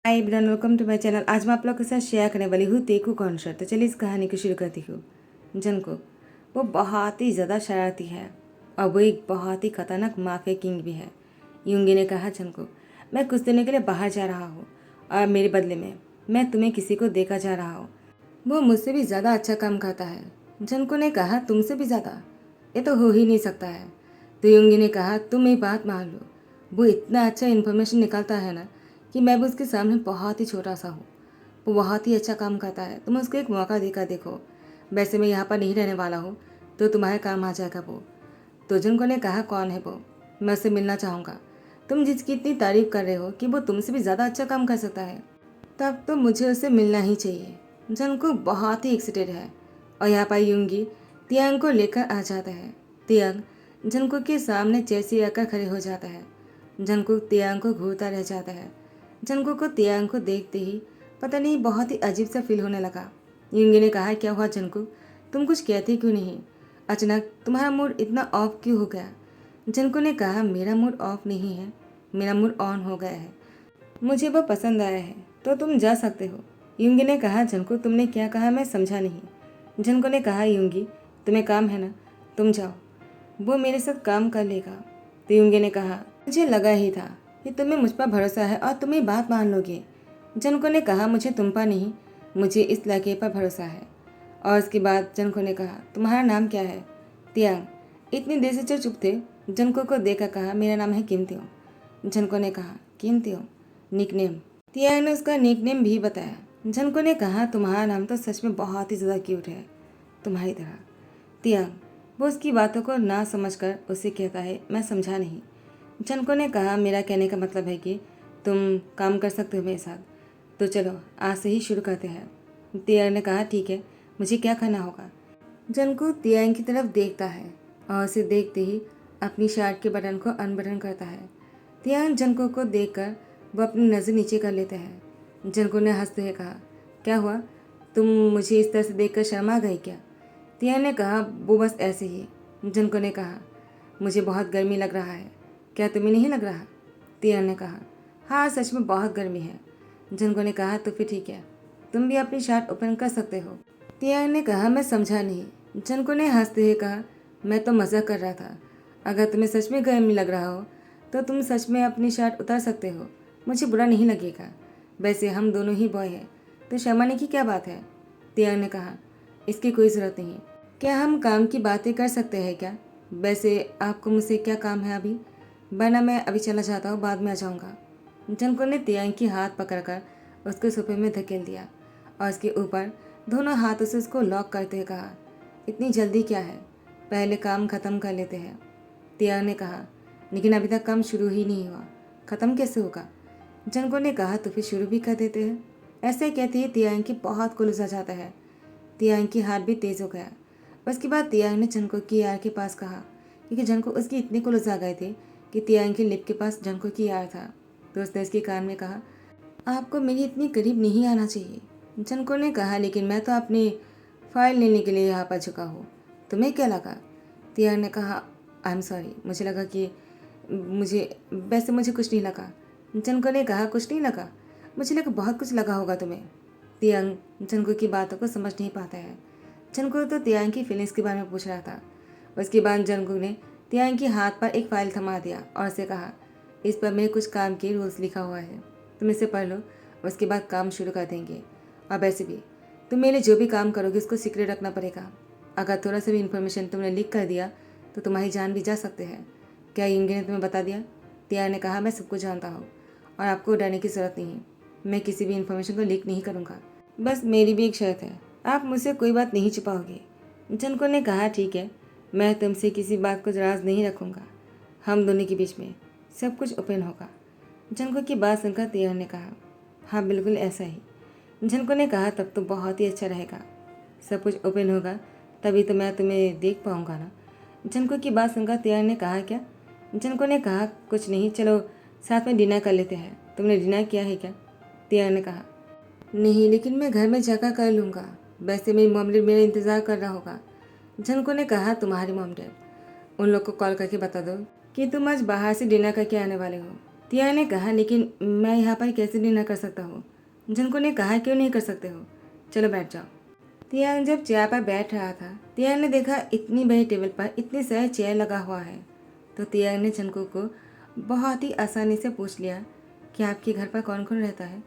Hi everyone, welcome to my channel. आज मैं आप लोग के साथ शेयर करने वाली हूँ तेकू कॉन्सर्ट। तो चलिए इस कहानी को शुरू करती हूँ। जंगकुक वो बहुत ही ज़्यादा शरारती है और वो एक बहुत ही खतरनाक माफिया किंग भी है। यूंगी ने कहा, जंगकुक मैं कुछ दिनों के लिए बाहर जा रहा हूँ और मेरे बदले में मैं तुम्हें किसी को देखा जा रहा हूँ। वो मुझसे भी ज़्यादा अच्छा काम करता है। जंगकुक ने कहा, तुमसे भी ज़्यादा? ये तो हो ही नहीं सकता है। तो यूंगी ने कहा, तुम मेरी बात मान लो, वो इतना अच्छा इन्फॉर्मेशन निकालता है ना कि मैं भी उसके सामने बहुत ही छोटा सा हूँ। वो बहुत ही अच्छा काम करता है, तुम उसको एक मौका देकर देखो। वैसे मैं यहाँ पर नहीं रहने वाला हूँ, तो तुम्हारे काम आ जाएगा वो। तो जुनको ने कहा, कौन है वो? मैं उससे मिलना चाहूँगा। तुम जिसकी इतनी तारीफ कर रहे हो कि वो तुमसे भी ज़्यादा अच्छा काम कर सकता है, तब तो मुझे उससे मिलना ही चाहिए। जनको बहुत ही एक्साइटेड है और यहाँ पर यूंगी तियांग को लेकर आ जाता है। तियांग जनको के सामने जैसे आकर खड़े हो जाता है। जनको तियांग को घूरता रह जाता है। जनको को तियांग को देखते ही पता नहीं बहुत ही अजीब सा फील होने लगा। यूंगी ने कहा, क्या हुआ जनको, तुम कुछ कहती क्यों नहीं? अचानक तुम्हारा मूड इतना ऑफ क्यों हो गया? जनको ने कहा, मेरा मूड ऑफ नहीं है, मेरा मूड ऑन हो गया है। मुझे वो पसंद आया है, तो तुम जा सकते हो। यूंगी ने कहा, जनको तुमने क्या कहा, मैं समझा नहीं। जनको ने कहा, यूंगी तुम्हें काम है ना, तुम जाओ, वो मेरे साथ काम कर लेगा। तो यूंगी ने कहा, मुझे लगा ही था कि तुम्हें मुझ पर भरोसा है और तुम ये बात मान लोगे। जनको ने कहा, मुझे तुम पर नहीं, मुझे इस लड़के पर भरोसा है। और उसके बाद जनको ने कहा, तुम्हारा नाम क्या है? तियांग इतनी देर से जो चुप थे, जनको को देखकर कहा, मेरा नाम है किम त्यों। जनको ने कहा, किम त्यों निकनेम? तियांग ने उसका निकनेम भी बताया। जनको ने कहा, तुम्हारा नाम तो सच में बहुत ही ज़्यादा क्यूट है, तुम्हारी तरह। तियांग वो उसकी बातों को ना समझकर उससे कहता है, मैं समझा नहीं। जनको ने कहा, मेरा कहने का मतलब है कि तुम काम कर सकते हो मेरे साथ, तो चलो आज से ही शुरू करते हैं। तियांग ने कहा, ठीक है, मुझे क्या करना होगा? जनको तियांग की तरफ देखता है और उसे देखते ही अपनी शर्ट के बटन को अनबटन करता है। तियांग जनको को देखकर वो अपनी नज़र नीचे कर लेता है। जनको ने हंसते हुए कहा, क्या हुआ, तुम मुझे इस तरह से देखकर शर्मा गई क्या? तियांग ने कहा, वो बस ऐसे ही। जनको ने कहा, मुझे बहुत गर्मी लग रहा है, क्या तुम्हें नहीं लग रहा? तियांग ने कहा, हाँ सच में बहुत गर्मी है। जनको ने कहा, तो फिर ठीक है, तुम भी अपनी शर्ट ओपन कर सकते हो। तियांग ने कहा, मैं समझा नहीं। जनको ने हंसते हुए कहा, मैं तो मज़ा कर रहा था, अगर तुम्हें सच में गर्मी लग रहा हो तो तुम सच में अपनी शर्ट उतार सकते हो, मुझे बुरा नहीं लगेगा। वैसे हम दोनों ही बॉय हैं, तो शर्माने की क्या बात है? तियांग ने कहा, इसकी कोई ज़रूरत नहीं। क्या हम काम की बातें कर सकते हैं क्या? वैसे आपको मुझसे क्या काम है अभी? वरना मैं अभी चला जाता हूँ, बाद में आ जाऊँगा। जंको ने तियांग की हाथ पकड़कर उसको सोफे में धकेल दिया और उसके ऊपर दोनों हाथों से उसको लॉक करते हुए कहा, इतनी जल्दी क्या है, पहले काम ख़त्म कर लेते हैं। तियांग ने कहा, लेकिन अभी तक काम शुरू ही नहीं हुआ, ख़त्म कैसे होगा? जंको ने कहा, तो फिर शुरू भी कर देते हैं। ऐसे कहते ही तियांग की बहुत कुल आ जाता है। तियांग की हाथ भी तेज़ हो गया। उसके बाद तियांग ने जंको की यार के पास कहा, क्योंकि जंको उसकी इतने कुल आ गए थे कि तियांग की लिप के पास जंको की यार था। तो उसने उसके कान में कहा, आपको मेरी इतनी करीब नहीं आना चाहिए। जंको ने कहा, लेकिन मैं तो अपनी फाइल लेने के लिए यहाँ पर झुका हूँ, तुम्हें क्या लगा? तियांग ने कहा, आई एम सॉरी, मुझे लगा कि मुझे वैसे मुझे कुछ नहीं लगा। जंको ने कहा, कुछ नहीं लगा? मुझे लगा बहुत कुछ लगा होगा तुम्हें। तियांग जंको की बातों को समझ नहीं पाता है। जंको तो तियांग की फीलिंग्स के बारे में पूछ रहा था। उसके बाद जंको ने तियांग के हाथ पर एक फाइल थमा दिया और उसे कहा, इस पर मेरे कुछ काम के रूल्स लिखा हुआ है, तुम इसे पढ़ लो, उसके बाद काम शुरू कर देंगे। और वैसे भी तुम मेरे जो भी काम करोगे उसको सीक्रेट रखना पड़ेगा। अगर थोड़ा सा भी इन्फॉर्मेशन तुमने लीक कर दिया तो तुम्हारी जान भी जा सकते हैं। क्या यंगे ने तुम्हें बता दिया? तियांग ने कहा, मैं सब कुछ जानता हूँ और आपको डरने की ज़रूरत नहीं है, मैं किसी भी इन्फॉर्मेशन को लीक नहीं करूँगा। बस मेरी भी एक शर्त है, आप मुझसे कोई बात नहीं छुपाओगे। जनको ने कहा, ठीक है, मैं तुमसे किसी बात को राज नहीं रखूँगा, हम दोनों के बीच में सब कुछ ओपन होगा। जनको की बात सुनकर तियांग ने कहा, हाँ बिल्कुल ऐसा ही। जनको ने कहा, तब तो बहुत ही अच्छा रहेगा, सब कुछ ओपन होगा तभी तो मैं तुम्हें देख पाऊँगा ना। जनको की बात सुनकर तियांग ने कहा, क्या? जनको ने कहा, कुछ नहीं, चलो साथ में डिनर कर लेते हैं, तुमने डिनर किया है क्या? तियांग ने कहा, नहीं, लेकिन मैं घर में जाकर कर लूँगा, वैसे मेरी मॉम डैड मेरा इंतज़ार कर रहा होगा। जनको ने कहा, तुम्हारी मॉम डैड, उन लोग को कॉल करके बता दो कि तुम आज बाहर से डिनर करके आने वाले हो। तियांग ने कहा, लेकिन मैं यहाँ पर कैसे डिनर कर सकता हूँ? जनको ने कहा, क्यों नहीं कर सकते हो, चलो बैठ जाओ। तियांग जब चेयर पर बैठ रहा था, तियांग ने देखा इतनी बड़ी टेबल पर इतनी सारी चेयर लगा हुआ है। तो तियांग ने जनको को बहुत ही आसानी से पूछ लिया कि आपके घर पर कौन कौन रहता है?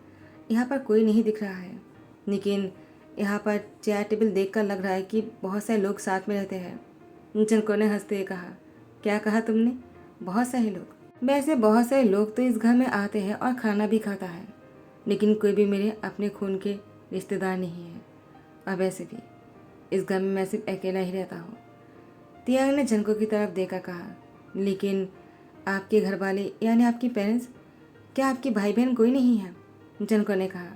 यहाँ पर कोई नहीं दिख रहा है, लेकिन यहाँ पर चेयर टेबल देखकर लग रहा है कि बहुत सारे लोग साथ में रहते हैं। जनको ने हंसते हुए कहा, क्या कहा तुमने? बहुत सारे लोग? वैसे बहुत सारे लोग तो इस घर में आते हैं और खाना भी खाता है, लेकिन कोई भी मेरे अपने खून के रिश्तेदार नहीं है। और वैसे भी इस घर में मैं सिर्फ अकेला ही रहता हूँ। तियांग ने जनको की तरफ देखा, कहा, लेकिन आपके घर वाले यानी आपके पेरेंट्स, क्या आपके भाई बहन कोई नहीं है? जनको ने कहा,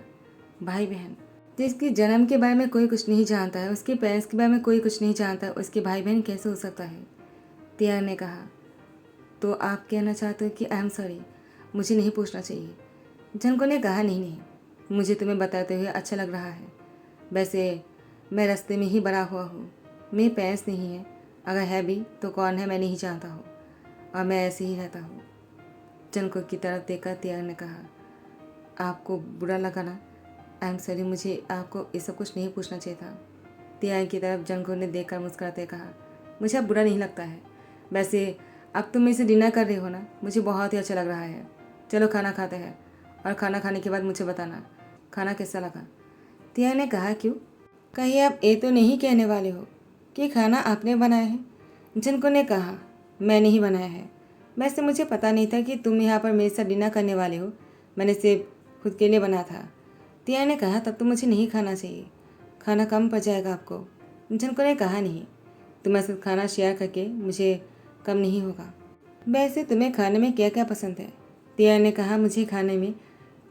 भाई बहन? जिसके जन्म के बारे में कोई कुछ नहीं जानता है, उसके पेरेंट्स के बारे में कोई कुछ नहीं जानता, उसके भाई बहन कैसे हो सकता है? तियांग ने कहा, तो आप कहना चाहते हो कि आई एम सॉरी, मुझे नहीं पूछना चाहिए? जनको ने कहा, नहीं नहीं, मुझे तुम्हें बताते हुए अच्छा लग रहा है। वैसे मैं रास्ते में ही बड़ा हुआ हूँ, मेरे पेरेंट्स नहीं है, अगर है भी तो कौन है मैं नहीं जानता हूँ, और मैं ऐसे ही रहता हूँ। जनको की तरफ देखकर तियांग ने कहा, आपको बुरा लगा ना? आई एम सॉरी, मुझे आपको ये सब कुछ नहीं पूछना चाहिए था। तियांग की तरफ जनको ने देखकर मुस्कुराते कहा, मुझे अब बुरा नहीं लगता है। वैसे अब तुम मेरे से डिनर कर रहे हो ना, मुझे बहुत ही अच्छा लग रहा है। चलो खाना खाते हैं, और खाना खाने के बाद मुझे बताना खाना कैसा लगा। तियांग ने कहा, क्यों? कहीं आप ये तो नहीं कहने वाले हो कि खाना आपने बनाया है? जनको ने कहा, मैंने ही बनाया है। वैसे मुझे पता नहीं था कि तुम यहाँ पर मेरे साथ डिनर करने वाले हो, मैंने सिर्फ खुद के लिए बना था। तियांग ने कहा, तब तो मुझे नहीं खाना चाहिए, खाना कम पड़ जाएगा आपको। जनको ने कहा, नहीं, तुम्हारे साथ खाना शेयर करके मुझे कम नहीं होगा। वैसे तुम्हें खाने में क्या क्या पसंद है? तियांग ने कहा, मुझे खाने में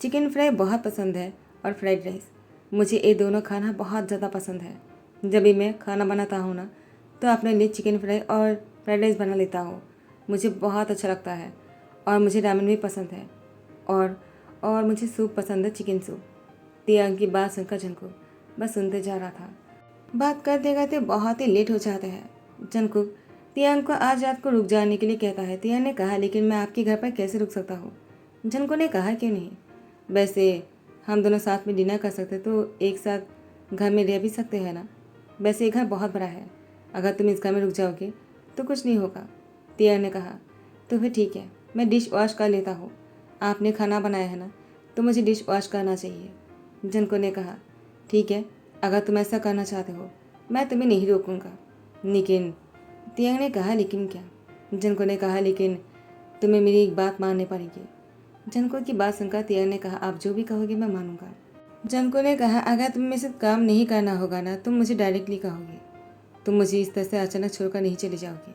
चिकन फ्राई बहुत पसंद है और फ्राइड राइस। मुझे ये दोनों खाना बहुत ज़्यादा पसंद है। जब भी मैं खाना बनाता हूँ ना, तो अपने लिए चिकन फ्राई और फ्राइड राइस बना लेता हूँ, मुझे बहुत अच्छा लगता है। और मुझे रामेन भी पसंद है, और मुझे सूप पसंद है, चिकन सूप। तियांग की बात सुनकर जनको बस सुनते जा रहा था। बात करते करते बहुत ही लेट हो जाता है। जंकुक तियांग को आज रात को रुक जाने के लिए कहता है। तियांग ने कहा, लेकिन मैं आपके घर पर कैसे रुक सकता हूँ? जंको ने कहा, क्यों नहीं, वैसे हम दोनों साथ में डिनर कर सकते, तो एक साथ घर में रह भी सकते हैं ना। वैसे ये घर बहुत बड़ा है, अगर तुम इस घर में रुक जाओगे तो कुछ नहीं होगा। तियांग ने कहा, तो फिर ठीक है, मैं डिश वॉश कर लेता हूँ। आपने खाना बनाया है ना, तो मुझे डिश वॉश करना चाहिए। जंको ने कहा, ठीक है, अगर तुम ऐसा करना चाहते हो मैं तुम्हें नहीं रोकूंगा। लेकिन तियांग ने कहा, लेकिन क्या? जनको ने कहा, लेकिन तुम्हें मेरी एक बात माननी पड़ेगी। जनको की बात सुनकर तियांग ने कहा, आप जो भी कहोगे मैं मानूंगा। जनको ने कहा, अगर तुम्हें मेरे साथ काम नहीं करना होगा ना, तुम मुझे डायरेक्टली कहोगे, तुम मुझे इस तरह से अचानक छोड़कर नहीं चली जाओगी।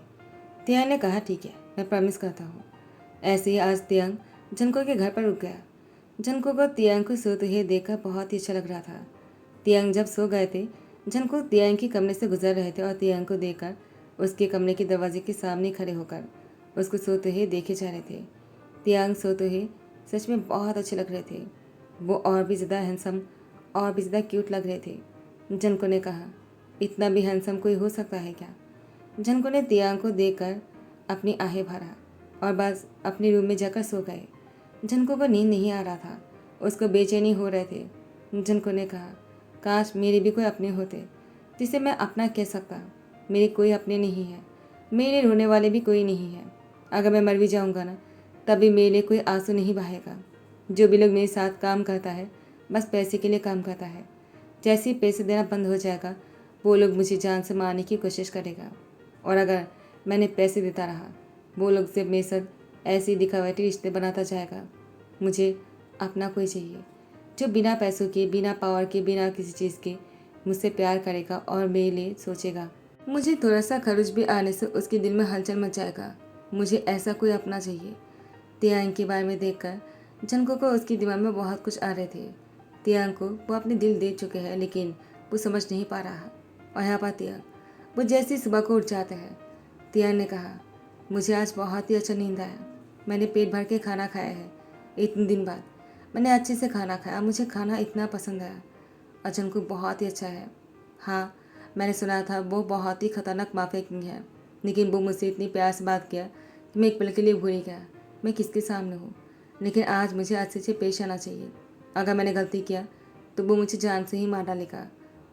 तियांग ने कहा, ठीक है, मैं प्रॉमिस करता हूँ। ऐसे ही आज तियांग जनको के घर पर रुक गया। जनको को तियांग को सोते हुए देखकर बहुत ही अच्छा लग रहा था। तियांग जब सो गए थे, जनको तियांग के कमरे से गुजर रहे थे और तियांग को देखकर उसके कमरे के दरवाजे के सामने खड़े होकर उसको सोते हुए देखे जा रहे थे। तियांग सोते हुए सच में बहुत अच्छे लग रहे थे। वो और भी ज़्यादा हैंडसम और भी ज़्यादा क्यूट लग रहे थे। जनको ने कहा, इतना भी हैंडसम कोई हो सकता है क्या? जनको ने तियांग को देखकर अपनी आहें भरा और बस अपने रूम में जाकर सो गए। जनको को नींद नहीं आ रहा था, उसको बेचैनी हो रहे थे। जनको ने कहा, काश मेरे भी कोई अपने होते जिसे मैं अपना कह सकता। मेरे कोई अपने नहीं है, मेरे रोने वाले भी कोई नहीं है। अगर मैं मर भी जाऊंगा ना, तभी मेरे लिए कोई आंसू नहीं बहेगा। जो भी लोग मेरे साथ काम करता है बस पैसे के लिए काम करता है। जैसे ही पैसे देना बंद हो जाएगा, वो लोग मुझे जान से मारने की कोशिश करेगा। और अगर मैंने पैसे देता रहा, वो लोग सिर्फ मेरे साथ ऐसे ही दिखावटी रिश्ते बनाता जाएगा। मुझे अपना कोई चाहिए जो बिना पैसों के, बिना पावर के, बिना किसी चीज़ के मुझसे प्यार करेगा और मेरे लिए सोचेगा। मुझे थोड़ा सा खर्च भी आने से उसके दिल में हलचल मच जाएगा। मुझे ऐसा कोई अपना चाहिए। तियांग के बारे में देखकर जनको को उसके दिमाग में बहुत कुछ आ रहे थे। तियांग को वो अपने दिल दे चुके हैं, लेकिन वो समझ नहीं पा रहा। और यहाँ पर तियांग वो जैसे ही सुबह को उठ जाते हैं। तियांग ने कहा, मुझे आज बहुत ही अच्छा नींद आया। मैंने पेट भर के खाना खाया है। इतने दिन बाद मैंने अच्छे से खाना खाया। मुझे खाना इतना पसंद आया। और जनको बहुत ही अच्छा है। हाँ, मैंने सुना था वो बहुत ही खतरनाक माफिया किंग है, लेकिन वो मुझसे इतनी प्यार से बात किया कि मैं एक पल के लिए भूल ही गया मैं किसके सामने हूँ। लेकिन आज मुझे अच्छे से पेश आना चाहिए। अगर मैंने गलती किया तो वो मुझे जान से ही मार डालेगा।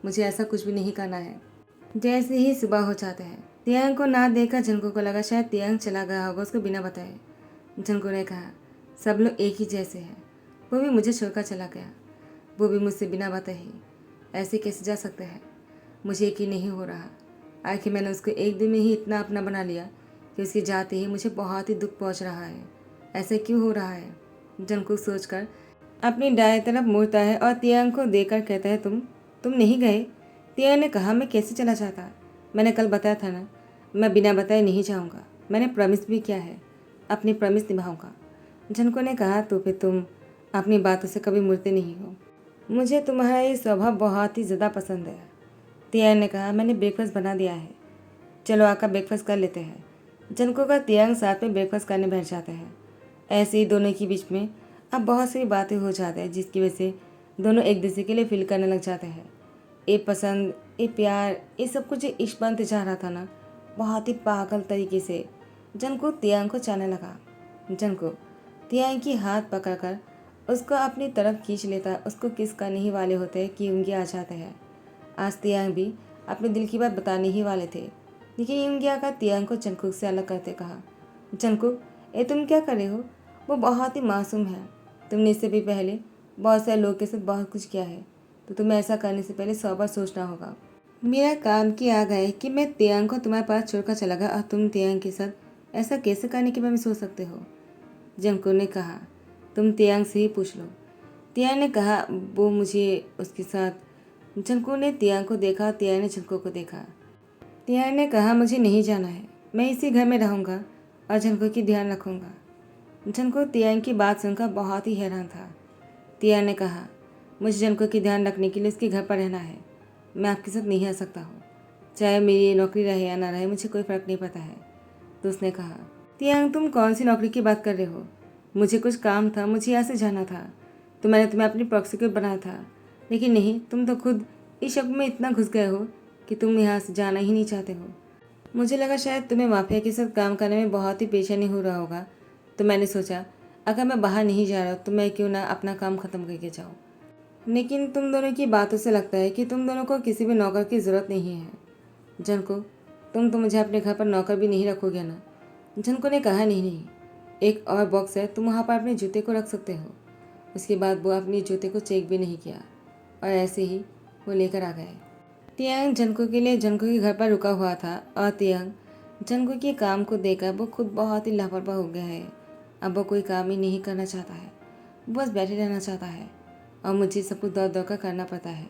मुझे ऐसा कुछ भी नहीं करना है। जैसे ही सुबह हो जाता है, तियांग को ना देखकर जंको को लगा शायद तियांग चला गया होगा उसको बिना बताए। जंको ने कहा, सब लोग एक ही जैसे हैं। वो भी मुझे छोड़कर चला गया, वो भी मुझसे बिना बताए। ऐसे कैसे जा सकता है? मुझे यकीन नहीं हो रहा। आखिर मैंने उसको एक दिन में ही इतना अपना बना लिया कि उसके जाते ही मुझे बहुत ही दुख पहुंच रहा है। ऐसा क्यों हो रहा है? जंकुक सोचकर अपनी दाएं तरफ मुड़ता है और तियांग को देखकर कहता है, तुम नहीं गए? तियांग ने कहा, मैं कैसे चला जाता? मैंने कल बताया था ना, मैं बिना बताए नहीं जाऊंगा। मैंने प्रॉमिस भी किया है, अपनी प्रॉमिस निभाऊंगा। जंको ने कहा, तो फिर तुम अपनी बातों से कभी मुड़ते नहीं हो। मुझे तुम्हारा ये स्वभाव बहुत ही ज़्यादा पसंद है। तियांग ने कहा, मैंने ब्रेकफास्ट बना दिया है, चलो आकर ब्रेकफास्ट कर लेते हैं। जंको का तियांग साथ में ब्रेकफास्ट करने बैठ जाते हैं। ऐसे ही दोनों के बीच में अब बहुत सी बातें हो जाती हैं जिसकी वजह से दोनों एक दूसरे के लिए फील करने लग जाते हैं। ये पसंद, ये प्यार, ये सब कुछ इश्क बनते जा रहा था ना, बहुत ही पागल तरीके से जंको तियांग को चाहने लगा। जंको तियांग की हाथ पकड़कर उसको अपनी तरफ खींच लेता है। उसको किस करने ही वाले होते हैं कि उंगली आ जाते हैं। आज तियांग भी अपने दिल की बात बताने ही वाले थे, लेकिन युंगिया का तियांग को जंकुक से अलग करते कहा, जंकुक, ये तुम क्या कर रहे हो? वो बहुत ही मासूम है। तुमने इससे भी पहले बहुत सारे लोगों के साथ बहुत कुछ किया है, तो तुम्हें ऐसा करने से पहले 100 बार सोचना होगा। मेरा काम की आ गया है कि मैं तियांग को तुम्हारे पास छोड़कर चला गया और तुम तियांग के साथ ऐसा कैसे करने के बारे में सोच सकते हो? जंकुक ने कहा, तुम तियांग से ही पूछ लो। तियांग ने कहा, वो मुझे उसके साथ। जंकुक ने तियांग को देखा, तियांग ने जंकुक को देखा। तियांग ने कहा, मुझे नहीं जाना है, मैं इसी घर में रहूँगा और जंकुक की ध्यान रखूँगा। जंकुक तियांग की बात सुनकर बहुत ही हैरान था। तियांग ने कहा, मुझे जंकुक की ध्यान रखने के लिए उसके घर पर रहना है। मैं आपके साथ नहीं आ सकता हूँ, चाहे मेरी नौकरी रहे या ना रहे, मुझे कोई फ़र्क नहीं पड़ता है। तो उसने कहा, तियांग, तुम कौन सी नौकरी की बात कर रहे हो? मुझे कुछ काम था, मुझे यहाँ से जाना था, तो मैंने तुम्हें अपनी प्रोसिक्यूट बनाया था। लेकिन नहीं, तुम तो खुद इस शब्द में इतना घुस गए हो कि तुम यहाँ से जाना ही नहीं चाहते हो। मुझे लगा शायद तुम्हें माफिया के साथ काम करने में बहुत ही पेशानी हो रहा होगा, तो मैंने सोचा अगर मैं बाहर नहीं जा रहा तो मैं क्यों ना अपना काम ख़त्म करके जाऊँ। लेकिन तुम दोनों की बातों से लगता है कि तुम दोनों को किसी भी नौकर की ज़रूरत नहीं है। जनको, तुम तो मुझे अपने घर पर नौकर भी नहीं रखोगे ना? जनको ने कहा, नहीं, एक और बॉक्स है, तुम वहाँ पर अपने जूते को रख सकते हो। उसके बाद वो अपने जूते को चेक भी नहीं किया और ऐसे ही वो लेकर आ गए। तियांग जंको के लिए जंको के घर पर रुका हुआ था और तियांग जंको के काम को देखकर वो खुद बहुत ही लापरवाह हो गया है। अब वो कोई काम ही नहीं करना चाहता है, बस बैठे रहना चाहता है और मुझे सब कुछ दौड़ दौड़ कर करना पड़ता है।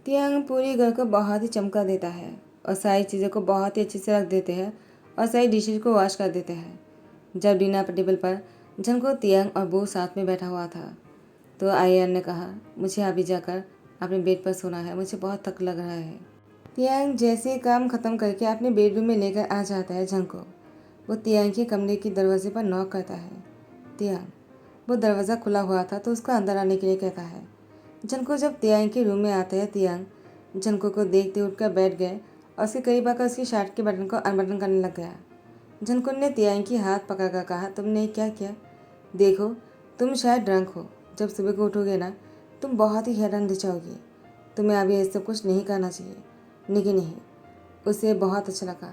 तियांग पूरे घर को बहुत ही चमका देता है और सारी चीज़ों को बहुत ही अच्छे से रख देते हैं और सारी डिशेज को वॉश कर देते हैं। जब डिनर टेबल पर जंको, तियांग और वो साथ में बैठा हुआ था तो आर्यन ने कहा, मुझे अभी जाकर अपने बेड पर सोना है, मुझे बहुत थक लग रहा है। तियांग जैसे काम ख़त्म करके अपने बेडरूम में लेकर आ जाता है जंको, वो तियांग के कमरे के दरवाजे पर नॉक करता है। तियांग, वो दरवाज़ा खुला हुआ था तो उसको अंदर आने के लिए कहता है। जंको जब तियांग के रूम में आता है, तियांग जंको को देखते उठकर बैठ गए और उसके करीब आकर उसकी शर्ट के बटन को अनबटन करने लग गया। जंको ने तियांग की हाथ पकड़कर कहा, तुमने क्या किया? देखो, तुम शायद ड्रंक हो, जब सुबह को उठोगे ना तुम बहुत ही हैरान रह जाओगी। तुम्हें अभी ये सब कुछ नहीं करना चाहिए। लेकिन नहीं, उसे बहुत अच्छा लगा।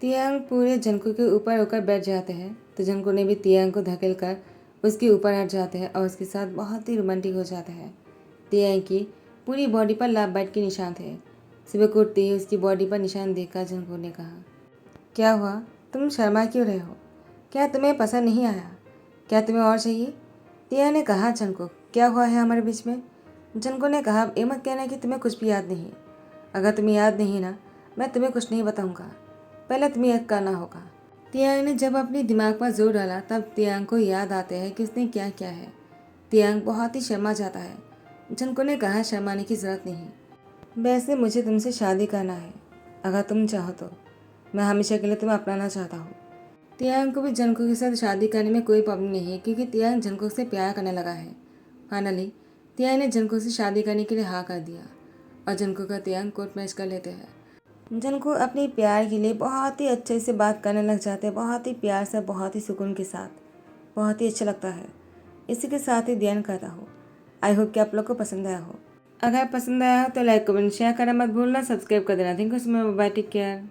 तियांग पूरे जंको के ऊपर होकर बैठ जाते हैं तो जंको ने भी तियांग को धकेल कर उसके ऊपर हट जाते हैं और उसके साथ बहुत ही रोमांटिक हो जाता है। तियांग की पूरी बॉडी पर लव बाइट के निशान थे। सुबह को उठते ही उसकी बॉडी पर निशान देखकर जंको ने कहा, क्या हुआ? तुम शर्मा क्यों रहे हो? क्या तुम्हें पसंद नहीं आया? क्या तुम्हें और चाहिए? तियांग ने कहा, जंको, क्या हुआ है हमारे बीच में? जंको ने कहा, ये मत कहना कि तुम्हें कुछ भी याद नहीं। अगर तुम्हें याद नहीं ना, मैं तुम्हें कुछ नहीं बताऊंगा, पहले तुम्हें याद करना होगा। तियांग ने जब अपने दिमाग पर जोर डाला तब तियांग को याद आते हैं कि उसने क्या किया है। तियांग बहुत ही शर्मा जाता है। जंको ने कहा, शर्माने की ज़रूरत नहीं, वैसे मुझे तुमसे शादी करना है। अगर तुम चाहो तो मैं हमेशा के लिए तुम्हें अपनाना चाहता हूँ। तियांग को भी जंको के साथ शादी करने में कोई प्रॉब्लम नहीं है क्योंकि तियांग जंको से प्यार करने लगा है। फाइनली तियांग ने जंको से शादी करने के लिए हाँ कर दिया और जंको का तियांग कोर्ट मैच कर लेते हैं। जंको अपने प्यार के लिए बहुत ही अच्छे से बात करने लग जाते हैं, बहुत ही प्यार से, बहुत ही सुकून के साथ। बहुत ही अच्छा लगता है। इसी के साथ ही ध्यान करता हूँ। आई होप कि आप लोग को पसंद आया हो। अगर पसंद आया हो तो लाइक कमेंट शेयर करना मत भूलना, सब्सक्राइब कर देना। Thank you so much, bye, take care.